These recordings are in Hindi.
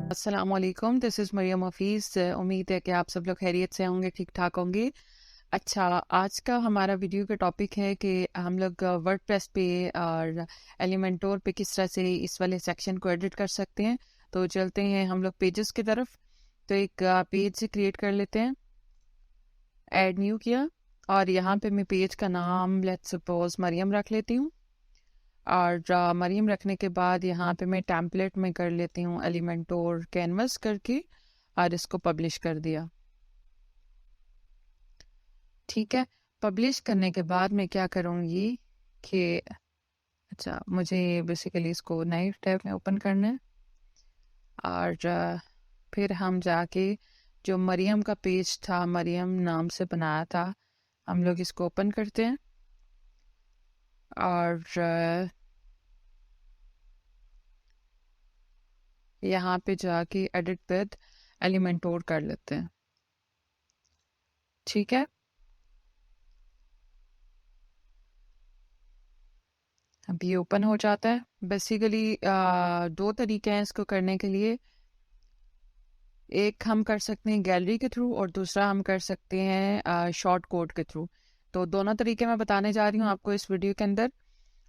अस्सलाम वालेकुम, दिस इज़ मरियम हफीज़। उम्मीद है कि आप सब लोग खैरियत से होंगे, ठीक ठाक होंगे। अच्छा, आज का हमारा वीडियो का टॉपिक है कि हम लोग वर्डप्रेस पे और एलिमेंटोर पे किस तरह से इस वाले सेक्शन को एडिट कर सकते हैं। तो चलते हैं हम लोग पेजेस की तरफ। तो एक पेज से क्रिएट कर लेते हैं, ऐड न्यू किया, और यहाँ पे मैं पेज का नाम लेट्स सपोज मरियम रख लेती हूँ। और मरीम रखने के बाद यहाँ पे मैं टेम्पलेट में कर लेती हूँ एलिमेंटोर कैनवस करके, और इसको पब्लिश कर दिया। ठीक है, पब्लिश करने के बाद मैं क्या करूँगी कि अच्छा, मुझे बेसिकली इसको नए टैब में ओपन करना है, और फिर हम जाके जो मरियम का पेज था, मरियम नाम से बनाया था, हम लोग इसको ओपन करते हैं और यहाँ पे जाके एडिट विद एलिमेंटोर कर लेते हैं। ठीक है, अब ये ओपन हो जाता है। बेसिकली दो तरीके हैं इसको करने के लिए। एक हम कर सकते हैं गैलरी के थ्रू, और दूसरा हम कर सकते हैं शॉर्ट कोड के थ्रू। तो दोनों तरीके मैं बताने जा रही हूँ आपको इस वीडियो के अंदर।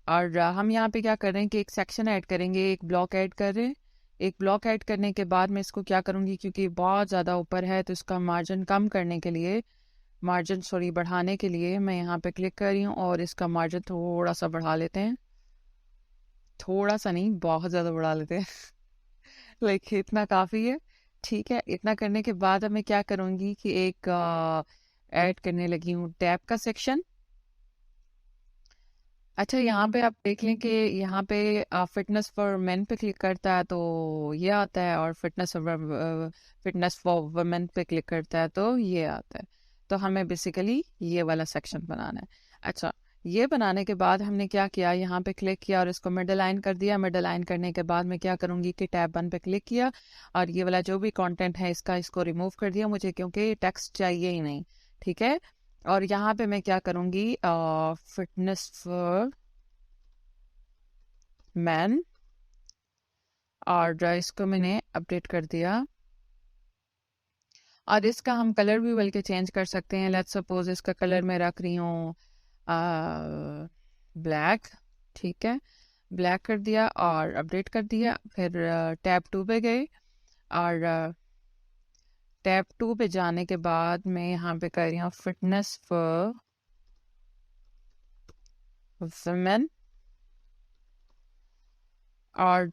और हम यहाँ पे क्या कर रहे हैं कि एक सेक्शन ऐड करेंगे, एक ब्लॉक ऐड कर रहे हैं। एक ब्लॉक ऐड करने के बाद मैं इसको क्या करूँगी, क्योंकि बहुत ज़्यादा ऊपर है, तो इसका मार्जिन कम करने के लिए, मार्जिन सॉरी बढ़ाने के लिए मैं यहाँ पे क्लिक कर रही हूँ और इसका मार्जिन थोड़ा सा बढ़ा लेते हैं। थोड़ा सा नहीं, बहुत ज़्यादा बढ़ा लेते हैं। लाइक इतना काफ़ी है। ठीक है, इतना करने के बाद अब मैं क्या करूँगी कि एक ऐड करने लगी हूँ टैब का सेक्शन। अच्छा, यहाँ पे आप देख लें कि यहाँ पे फिटनेस फॉर मेन पे क्लिक करता है तो ये आता है, और फिटनेस फॉर वुमेन पे क्लिक करता है तो ये आता है। तो हमें बेसिकली ये वाला सेक्शन बनाना है। अच्छा, ये बनाने के बाद हमने क्या किया, यहाँ पे क्लिक किया और इसको मिडल लाइन कर दिया। मिडल लाइन करने के बाद मैं क्या करूँगी कि टैब 1 पे क्लिक किया, और ये वाला जो भी कंटेंट है इसको रिमूव कर दिया मुझे, क्योंकि टेक्स्ट चाहिए ही नहीं। ठीक है, और यहाँ पे मैं क्या करूँगी, फिटनेस फॉर मैन, और इसको मैंने अपडेट कर दिया। और इसका हम कलर भी बल्कि चेंज कर सकते हैं। लेट्स सपोज इसका कलर मैं रख रही हूँ ब्लैक। ठीक है, ब्लैक कर दिया और अपडेट कर दिया। फिर टैब 2 पे गए, और टैब 2 पे जाने के बाद मैं यहाँ पे कर रही हूँ फिटनेस फॉर वुमेन, और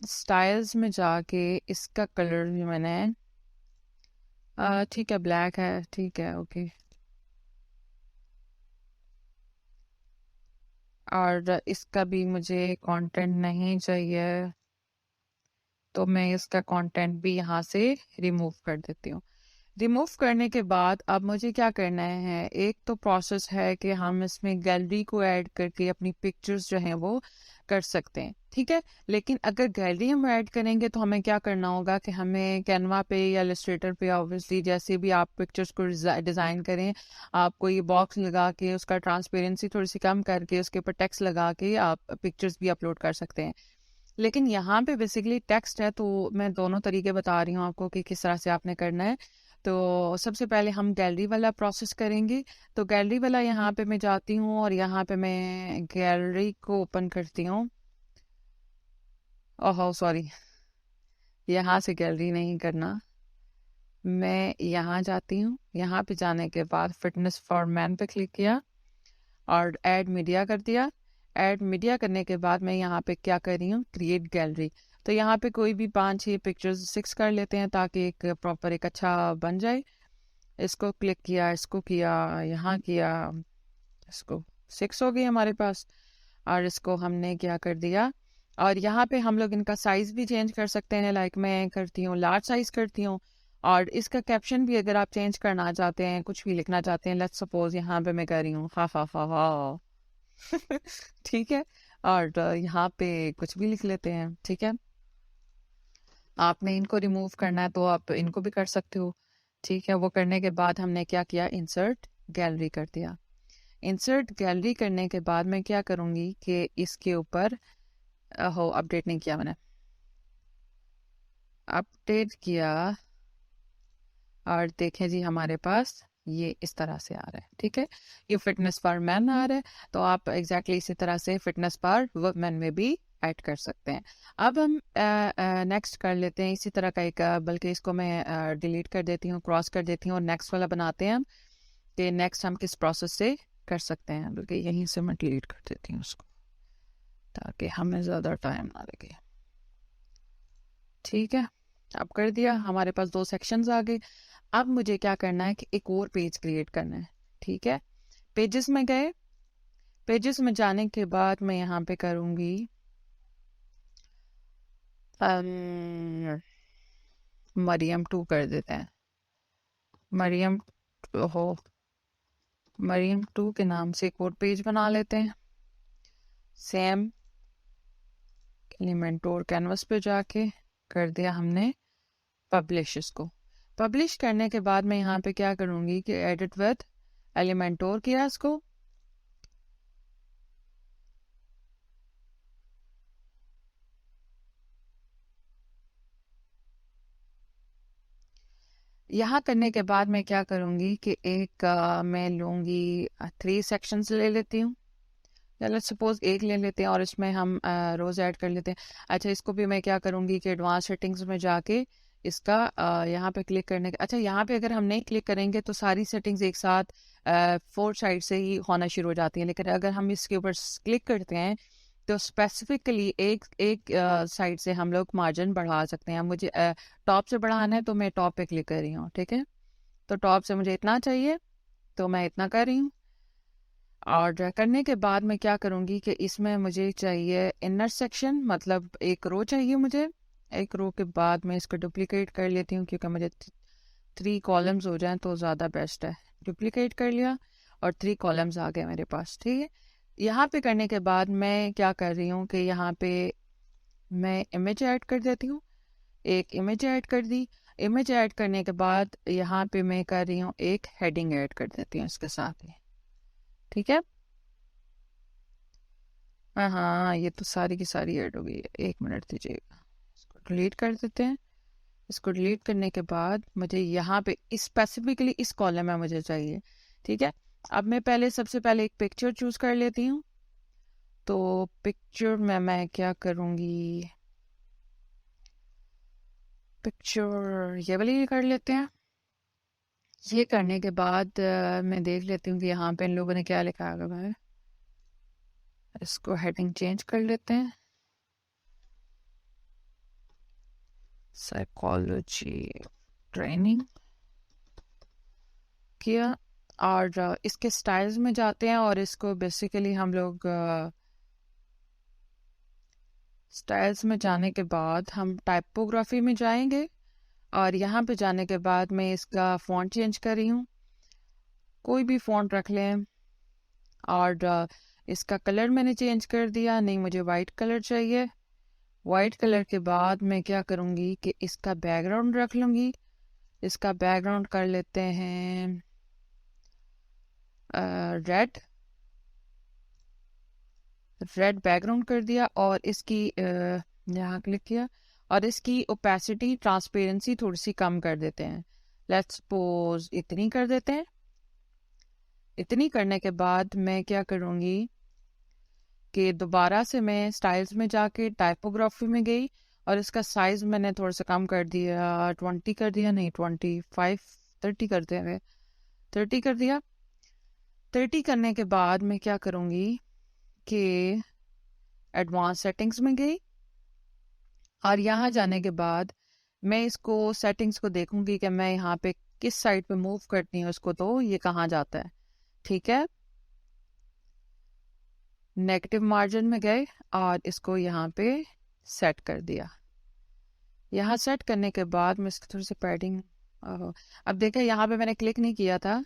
स्टाइल्स में जाके इसका कलर भी मैंने ठीक है, ब्लैक है, ठीक है, ओके। और इसका भी मुझे कंटेंट नहीं चाहिए, तो मैं इसका कंटेंट भी यहाँ से रिमूव कर देती हूँ। रिमूव करने के बाद अब मुझे क्या करना है, एक तो प्रोसेस है कि हम इसमें गैलरी को ऐड करके अपनी पिक्चर्स जो हैं वो कर सकते हैं। ठीक है, लेकिन अगर गैलरी हम ऐड करेंगे तो हमें क्या करना होगा कि हमें कैनवा पे या इलस्ट्रेटर पे, ऑब्वियसली जैसे भी आप पिक्चर्स को डिज़ाइन करें, आप कोई बॉक्स लगा के उसका ट्रांसपेरेंसी थोड़ी सी कम करके उसके ऊपर टेक्स्ट लगा के आप पिक्चर्स भी अपलोड कर सकते हैं। लेकिन यहाँ पे बेसिकली टेक्स्ट है, तो मैं दोनों तरीके बता रही हूँ आपको कि किस तरह से आपने करना है। तो सबसे पहले हम गैलरी वाला प्रोसेस करेंगे। तो गैलरी वाला यहाँ पे मैं जाती हूँ और यहाँ पे मैं गैलरी को ओपन करती हूँ। ओह सॉरी, यहाँ से गैलरी नहीं करना, मैं यहाँ जाती हूँ। यहाँ पे जाने के बाद फिटनेस फॉर मैन पे क्लिक किया और ऐड मीडिया कर दिया। ऐड मीडिया करने के बाद मैं यहाँ पे क्या कर रही हूँ, क्रिएट गैलरी। तो यहाँ पे कोई भी 5-6 पिक्चर्स 6 कर लेते हैं ताकि एक प्रॉपर एक अच्छा बन जाए। इसको क्लिक किया, इसको किया, यहाँ किया, इसको 6 हो गई हमारे पास। और इसको हमने क्या कर दिया, और यहाँ पे हम लोग इनका साइज भी चेंज कर सकते हैं। लाइक मैं करती हूँ लार्ज साइज करती हूँ। और इसका कैप्शन भी अगर आप चेंज करना चाहते हैं, कुछ भी लिखना चाहते हैं, लेट्स सपोज यहाँ पे मैं कर रही हूँ हा हा हा हा। ठीक है, और यहाँ पे कुछ भी लिख लेते हैं। ठीक है, आपने इनको रिमूव करना है तो आप इनको भी कर सकते हो। ठीक है, वो करने के बाद हमने क्या किया, इंसर्ट गैलरी कर दिया। इंसर्ट गैलरी करने के बाद मैं क्या करूँगी कि इसके ऊपर हो अपडेट नहीं किया मैंने। अपडेट किया और देखें जी हमारे पास ये इस तरह से आ रहा है। ठीक है, ये फिटनेस फॉर मैन आ रहा है, तो आप एग्जैक्टली इसी तरह से फिटनेस फॉर वुमेन में भी ऐड कर सकते हैं। अब हम नेक्स्ट कर लेते हैं इसी तरह का एक बल्कि इसको मैं डिलीट कर देती हूँ, क्रॉस कर देती हूँ और नेक्स्ट वाला बनाते हैं हम कि नेक्स्ट हम किस प्रोसेस से कर सकते हैं। बल्कि यहीं से मैं डिलीट कर देती हूँ उसको ताकि हमें ज़्यादा टाइम ना लगे। ठीक है, अब कर दिया, हमारे पास 2 सेक्शंस आ गए। अब मुझे क्या करना है कि एक और पेज क्रिएट करना है। ठीक है, पेजेस में गए, पेजेस में जाने के बाद मैं यहाँ पे करूँगी मरियम 2 कर देते हैं। मरियम हो मरियम 2 के नाम से एक और पेज बना लेते हैं। सेम एलिमेंटोर कैनवस पे जाके कर दिया हमने पब्लिश। इसको पब्लिश करने के बाद मैं यहाँ पे क्या करूँगी कि एडिट विद एलिमेंटोर किया इसको, यहाँ करने के बाद मैं क्या करूँगी कि एक मैं लूँगी 3 सेक्शंस ले लेती हूँ, या लेट्स सपोज एक ले लेते हैं और इसमें हम रोज ऐड कर लेते हैं। अच्छा, इसको भी मैं क्या करूँगी कि एडवांस सेटिंग्स में जाके इसका यहाँ पे क्लिक करने के, अच्छा यहाँ पे अगर हम नहीं क्लिक करेंगे तो सारी सेटिंग्स एक साथ 4 साइड से ही होना शुरू हो जाती हैं, लेकिन अगर हम इसके ऊपर क्लिक करते हैं तो स्पेसिफिकली एक एक साइड से हम लोग मार्जिन बढ़ा सकते हैं। मुझे टॉप से बढ़ाना है तो मैं टॉप पे क्लिक कर रही हूँ। ठीक है, तो टॉप से मुझे इतना चाहिए तो मैं इतना कर रही हूँ। और करने के बाद मैं क्या करूँगी कि इसमें मुझे चाहिए इनर सेक्शन, मतलब एक रो चाहिए मुझे। एक रो के बाद मैं इसको डुप्लीकेट कर लेती हूँ क्योंकि मुझे 3 कॉलम्स हो जाएं तो ज़्यादा बेस्ट है। डुप्लीकेट कर लिया और 3 कॉलम्स आ गए मेरे पास। ठीक है, यहाँ पे करने के बाद मैं क्या कर रही हूँ कि यहाँ पे मैं इमेज ऐड कर देती हूँ। एक इमेज ऐड कर दी। इमेज ऐड करने के बाद यहाँ पे मैं कर रही हूँ एक हेडिंग ऐड कर देती हूँ इसके साथ ही। ठीक है, हाँ हाँ, ये तो सारी की सारी ऐड हो गई है। 1 मिनट दीजिएगा, इसको डिलीट कर देते हैं। इसको डिलीट करने के बाद मुझे यहाँ पे स्पेसिफिकली इस कॉलम में मुझे चाहिए। ठीक है, अब मैं पहले सबसे पहले एक पिक्चर चूज कर लेती हूँ। तो पिक्चर में मैं क्या करूँगी, पिक्चर ये वाली कर लेते हैं। ये करने के बाद मैं देख लेती हूँ कि यहाँ पे इन लोगों ने क्या लिखा है। इसको हेडिंग चेंज कर लेते हैं, साइकोलॉजी ट्रेनिंग किया। और इसके स्टाइल्स में जाते हैं और इसको बेसिकली हम लोग स्टाइल्स में जाने के बाद हम टाइपोग्राफी में जाएंगे और यहाँ पे जाने के बाद मैं इसका फ़ॉन्ट चेंज कर रही हूँ, कोई भी फ़ॉन्ट रख लें। और इसका कलर मैंने चेंज कर दिया, नहीं मुझे वाइट कलर चाहिए। वाइट कलर के बाद मैं क्या करूँगी कि इसका बैकग्राउंड रख लूँगी। इसका बैकग्राउंड कर लेते हैं रेड, रेड बैकग्राउंड कर दिया। और इसकी यहाँ क्लिक किया और इसकी ओपेसिटी ट्रांसपेरेंसी थोड़ी सी कम कर देते हैं। लेट्स सपोज इतनी कर देते हैं। इतनी करने के बाद मैं क्या करूँगी कि दोबारा से मैं स्टाइल्स में जाके टाइपोग्राफी में गई और इसका साइज मैंने थोड़ा सा कम कर दिया, 20 कर दिया, नहीं 25 30 करते हैं, 30 कर दिया। 30 करने के बाद मैं क्या करूँगी कि एडवांस सेटिंग्स में गई और यहाँ जाने के बाद मैं इसको सेटिंग्स को देखूंगी कि मैं यहाँ पे किस साइड पे मूव करती हूँ इसको, तो ये कहाँ जाता है। ठीक है, नेगेटिव मार्जिन में गए और इसको यहाँ पे सेट कर दिया। यहाँ सेट करने के बाद मैं इसकी थोड़ी सी पैडिंग, अब देखें यहाँ पे मैंने क्लिक नहीं किया था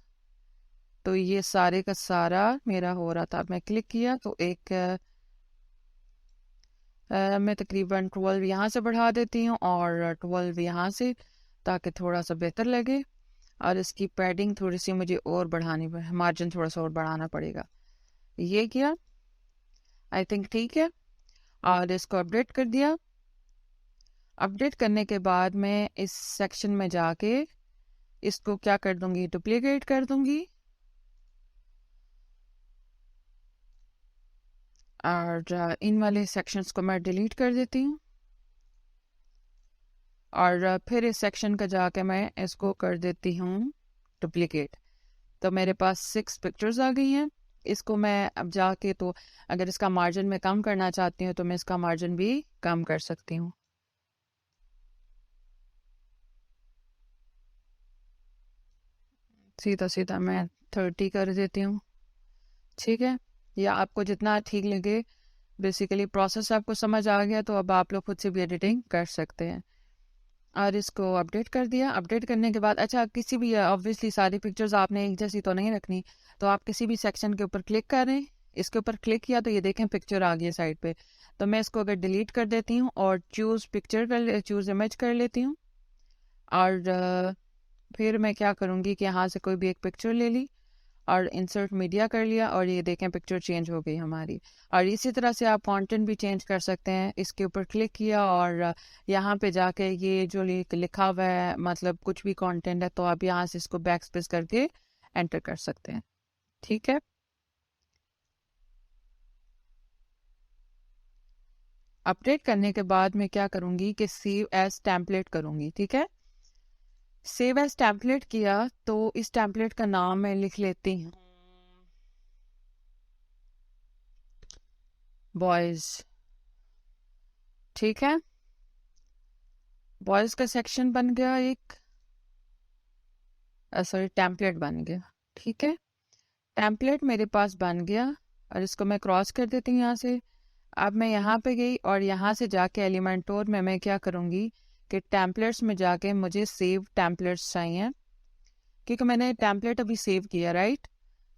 तो ये सारे का सारा मेरा हो रहा था। मैं क्लिक किया तो एक मैं तकरीबन 12 यहाँ से बढ़ा देती हूँ और 12 यहाँ से, ताकि थोड़ा सा बेहतर लगे। और इसकी पैडिंग थोड़ी सी मुझे और बढ़ानी, मार्जिन थोड़ा सा और बढ़ाना पड़ेगा। ये किया, आई थिंक ठीक है, और इसको अपडेट कर दिया। अपडेट करने के बाद मैं इस सेक्शन में जाके इसको क्या कर दूंगी, डुप्लीकेट कर दूंगी और इन वाले सेक्शंस को मैं डिलीट कर देती हूँ और फिर इस सेक्शन का जाके मैं इसको कर देती हूँ डुप्लीकेट। तो मेरे पास 6 पिक्चर्स आ गई हैं। इसको मैं अब जाके तो अगर इसका मार्जिन मैं कम करना चाहती हूँ तो मैं इसका मार्जिन भी कम कर सकती हूँ। सीधा सीधा मैं 30 कर देती हूँ, ठीक है, या आपको जितना ठीक लगे। बेसिकली प्रोसेस आपको समझ आ गया तो अब आप लोग खुद से भी एडिटिंग कर सकते हैं। और इसको अपडेट कर दिया। अपडेट करने के बाद अच्छा, किसी भी ऑब्वियसली सारी पिक्चर्स आपने एक जैसी तो नहीं रखनी, तो आप किसी भी सेक्शन के ऊपर क्लिक करें। इसके ऊपर क्लिक किया तो ये देखें पिक्चर आ गई साइड पे। तो मैं इसको अगर डिलीट कर देती हूँ और चूज इमेज कर लेती हूँ और फिर मैं क्या करूँगी कि यहाँ से कोई भी एक पिक्चर ले ली और इंसर्ट मीडिया कर लिया और ये देखें पिक्चर चेंज हो गई हमारी। और इसी तरह से आप कंटेंट भी चेंज कर सकते हैं। इसके ऊपर क्लिक किया और यहाँ पे जाके ये जो लिखा हुआ है, मतलब कुछ भी कंटेंट है, तो आप यहाँ से इसको बैक स्पेस करके एंटर कर सकते हैं, ठीक है। अपडेट करने के बाद मैं क्या करूँगी कि सेव एज टेम्पलेट करूँगी, ठीक है। सेव एज टेम्पलेट किया तो इस टेम्पलेट का नाम मैं लिख लेती हूँ बॉयज, ठीक है। बॉयज का सेक्शन बन गया एक, सॉरी टेम्पलेट बन गया, ठीक है। टेम्पलेट मेरे पास बन गया और इसको मैं क्रॉस कर देती हूँ यहाँ से। अब मैं यहाँ पे गई और यहाँ से जाके एलिमेंटोर में मैं क्या करूँगी कि टेम्पलेट्स में जाके मुझे सेव टेम्पलेट्स चाहिए, क्योंकि मैंने टेम्पलेट अभी सेव किया, राइट।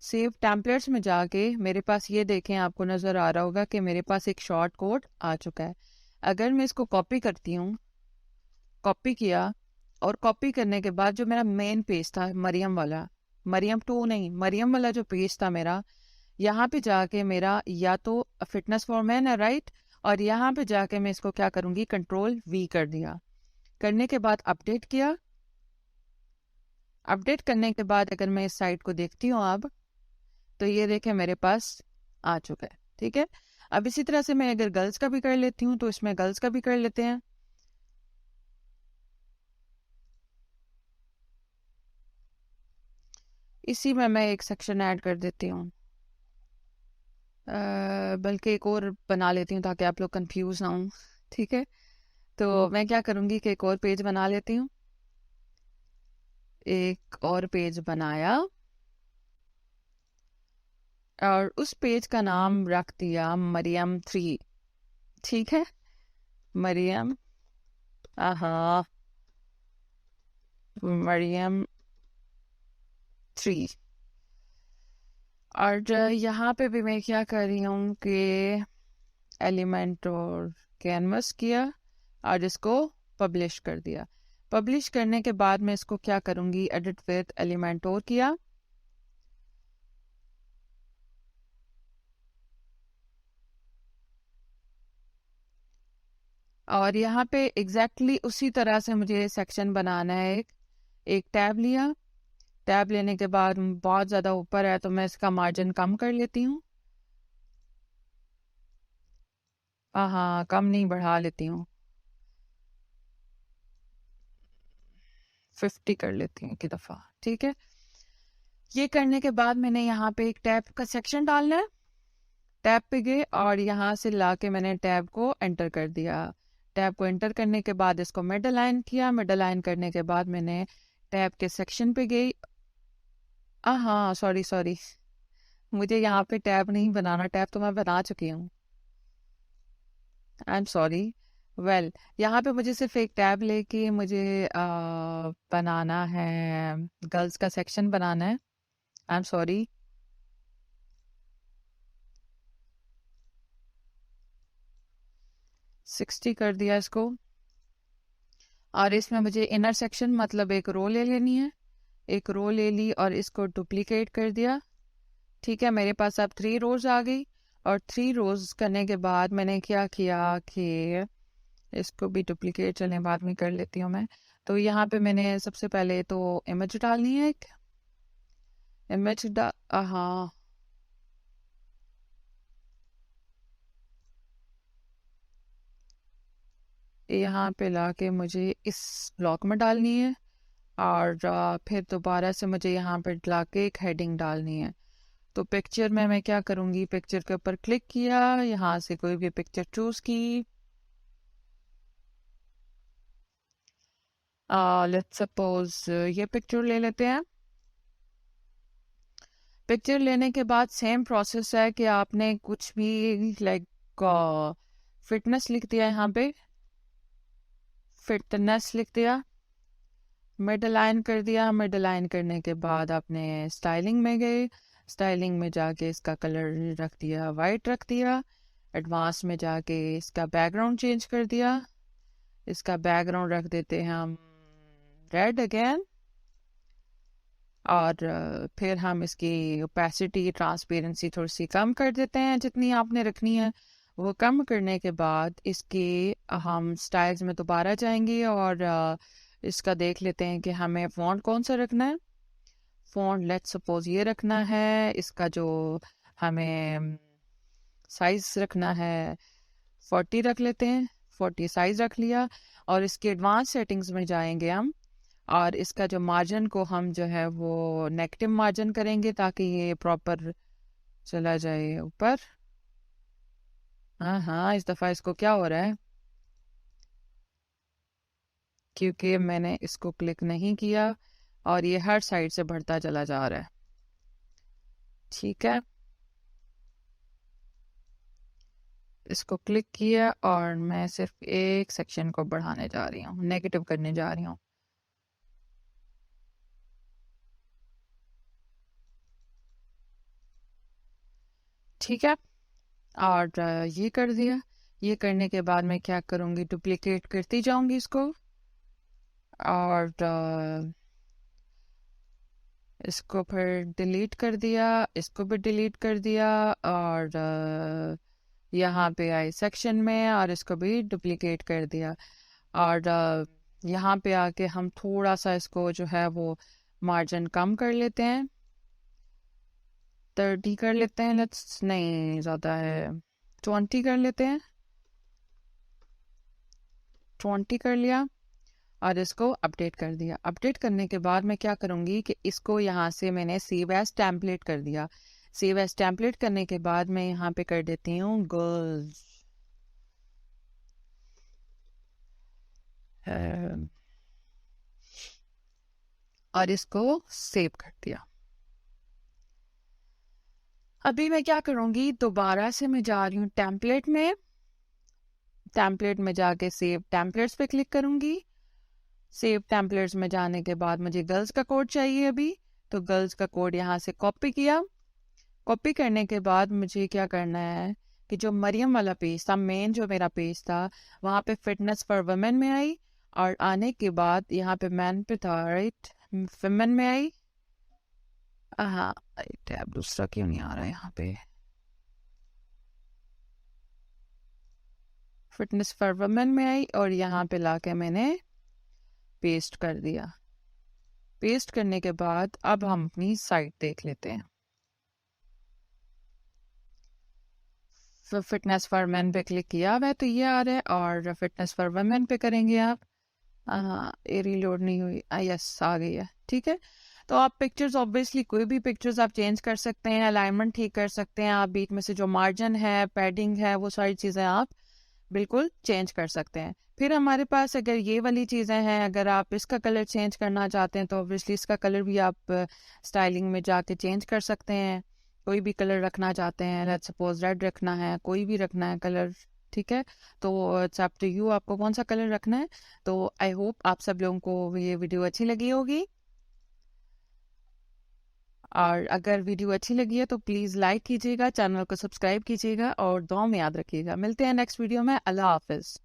सेव टेम्पलेट्स में जाके मेरे पास ये देखें, आपको नज़र आ रहा होगा कि मेरे पास एक शॉर्ट कोड आ चुका है। अगर मैं इसको कॉपी करती हूँ, कॉपी किया और कॉपी करने के बाद जो मेरा मेन पेज था मरियम वाला, मरियम 2 नहीं, मरियम वाला जो पेज था मेरा, यहाँ पे जाके मेरा या तो फिटनेस फॉर मैन है, राइट। और यहाँ पे जाके मैं इसको क्या करूँगी, कंट्रोल V कर दिया। करने के बाद अपडेट किया। अपडेट करने के बाद अगर मैं इस साइट को देखती हूँ अब, तो ये देखें मेरे पास आ चुका है, ठीक है। अब इसी तरह से मैं अगर गर्ल्स का भी कर लेती हूँ तो इसमें गर्ल्स का भी कर लेते हैं। इसी में मैं एक सेक्शन ऐड कर देती हूँ, बल्कि एक और बना लेती हूँ ताकि आप लोग कंफ्यूज ना हो, ठीक है। तो मैं क्या करूँगी कि एक और पेज बना लेती हूँ। एक और पेज बनाया और उस पेज का नाम रख दिया मरियम 3, ठीक है। मरियम, आहा, मरियम 3। और यहाँ पे भी मैं क्या कर रही हूँ कि एलिमेंट और कैनवस किया और इसको पब्लिश कर दिया। पब्लिश करने के बाद मैं इसको क्या करूँगी, एडिट विद एलिमेंटोर किया और यहाँ पे एग्जैक्टली उसी तरह से मुझे सेक्शन बनाना है। एक टैब लिया, टैब लेने के बाद बहुत ज़्यादा ऊपर है तो मैं इसका मार्जिन कम कर लेती हूँ। हाँ, कम नहीं, बढ़ा लेती हूँ, 50 कर लेती हूँ की दफ़ा, ठीक है। ये करने के बाद मैंने यहाँ पे एक टैब का सेक्शन डालना है। टैब पे गए और यहाँ से लाके मैंने टैब को एंटर कर दिया। टैब को एंटर करने के बाद इसको मिड अलाइन किया। मिड अलाइन करने के बाद मैंने टैब के सेक्शन पे गई। हाँ, सॉरी सॉरी, मुझे यहाँ पे टैब नहीं बनाना, टैब तो मैं बना चुकी हूँ, आई एम सॉरी। वेल, यहाँ पे मुझे सिर्फ एक टैब लेके मुझे बनाना है, गर्ल्स का सेक्शन बनाना है, आई एम सॉरी। सिक्सटी कर दिया इसको और इसमें मुझे इनर सेक्शन मतलब एक रो ले लेनी है। एक रो ले ली और इसको डुप्लीकेट कर दिया, ठीक है। मेरे पास अब 3 रोज आ गई और 3 रोज करने के बाद मैंने क्या किया कि इसको भी डुप्लीकेट चलें बाद में कर लेती हूँ मैं। तो यहाँ पे मैंने सबसे पहले तो इमेज डालनी है, एक इमेज हाँ, यहाँ पे लाके मुझे इस ब्लॉक में डालनी है और फिर दोबारा से मुझे यहाँ पे लाके एक हेडिंग डालनी है। तो पिक्चर में मैं क्या करूँगी, पिक्चर के ऊपर क्लिक किया, यहाँ से कोई भी पिक्चर चूज की। लेट्स सपोज ये पिक्चर ले लेते हैं। पिक्चर लेने के बाद सेम प्रोसेस है कि आपने कुछ भी लाइक फिटनेस लिख दिया, यहाँ पे फिटनेस लिख दिया, मिड लाइन कर दिया। मिड लाइन करने के बाद आपने स्टाइलिंग में गए, स्टाइलिंग में जाके इसका कलर रख दिया, वाइट रख दिया। एडवांस में जाके इसका बैकग्राउंड चेंज कर दिया, इसका बैकग्राउंड रख देते हैं हम रेड अगेन। और फिर हम इसकी ओपेसिटी, ट्रांसपेरेंसी थोड़ी सी कम कर देते हैं जितनी आपने रखनी है। वो कम करने के बाद इसके हम स्टाइल्स में दोबारा जाएंगे और इसका देख लेते हैं कि हमें फ़ॉन्ट कौन सा रखना है। फ़ॉन्ट लेट्स सपोज ये रखना है। इसका जो हमें साइज रखना है 40 रख लेते हैं, 40 साइज रख लिया। और इसकी एडवांस सेटिंग्स में जाएंगे हम और इसका जो मार्जिन को हम जो है वो नेगेटिव मार्जिन करेंगे ताकि ये प्रॉपर चला जाए ऊपर। हाँ हाँ, इस दफ़ा इसको क्या हो रहा है, क्योंकि मैंने इसको क्लिक नहीं किया और ये हर साइड से बढ़ता चला जा रहा है। ठीक है, इसको क्लिक किया और मैं सिर्फ एक सेक्शन को बढ़ाने जा रही हूँ, नेगेटिव करने जा रही हूँ। ठीक है, और ये कर दिया। ये करने के बाद मैं क्या करूँगी, डुप्लीकेट करती जाऊँगी इसको और इसको फिर डिलीट कर दिया, इसको भी डिलीट कर दिया और यहाँ पे आए सेक्शन में और इसको भी डुप्लीकेट कर दिया। और यहाँ पे आके हम थोड़ा सा इसको जो है वो मार्जिन कम कर लेते हैं, 30 कर लेते हैं, लेट्स नहीं ज़्यादा है, 20 कर लेते हैं, 20 कर लिया और इसको अपडेट कर दिया। अपडेट करने के बाद मैं क्या करूँगी कि इसको यहाँ से मैंने सेव एज टेम्पलेट कर दिया। सेव एज टेम्पलेट करने के बाद मैं यहाँ पे कर देती हूँ गर्ल्स, और इसको सेव कर दिया। अभी मैं क्या करूँगी, दोबारा से मैं जा रही हूँ टेम्पलेट में, टेम्पलेट में जाके सेव टेम्पलेट्स पे क्लिक करूँगी। सेव टेम्पलेट्स में जाने के बाद मुझे गर्ल्स का कोड चाहिए अभी, तो गर्ल्स का कोड यहाँ से कॉपी किया। कॉपी करने के बाद मुझे क्या करना है कि जो मरियम वाला पेज था, मेन जो मेरा पेज था, वहाँ पे फिटनेस फॉर वुमेन में आई और आने के बाद यहाँ पे मैन पे था, राइट, वुमेन में आई। हाँ, टैब दूसरा क्यों नहीं आ रहा है यहाँ पे, फिटनेस फॉर वुमेन में आई और यहाँ पे लाके मैंने पेस्ट कर दिया। पेस्ट करने के बाद अब हम अपनी साइट देख लेते हैं। फिटनेस फॉर मेन पे क्लिक किया हुआ है तो ये आ रहा है, और फिटनेस फॉर वुमेन पे करेंगे आप। हाँ, ये रीलोड नहीं हुई, यस आ गई है। ठीक है, तो आप पिक्चर्स ऑब्वियसली कोई भी पिक्चर्स आप चेंज कर सकते हैं, अलाइनमेंट ठीक कर सकते हैं, आप बीच में से जो मार्जिन है, पैडिंग है, वो सारी चीज़ें आप बिल्कुल चेंज कर सकते हैं। फिर हमारे पास अगर ये वाली चीज़ें हैं, अगर आप इसका कलर चेंज करना चाहते हैं तो ऑब्वियसली इसका कलर भी आप स्टाइलिंग में जाके चेंज कर सकते हैं। कोई भी कलर रखना चाहते हैं, लेट्स सपोज रेड रखना है, कोई भी रखना है कलर, ठीक है, तो इट्स अप टू यू आपको कौन सा कलर रखना है। तो आई होप आप सब लोगों को ये वीडियो अच्छी लगी होगी, और अगर वीडियो अच्छी लगी है तो प्लीज़ लाइक कीजिएगा, चैनल को सब्सक्राइब कीजिएगा और दुआ में याद रखिएगा। मिलते हैं नेक्स्ट वीडियो में। अल्लाह हाफिज़।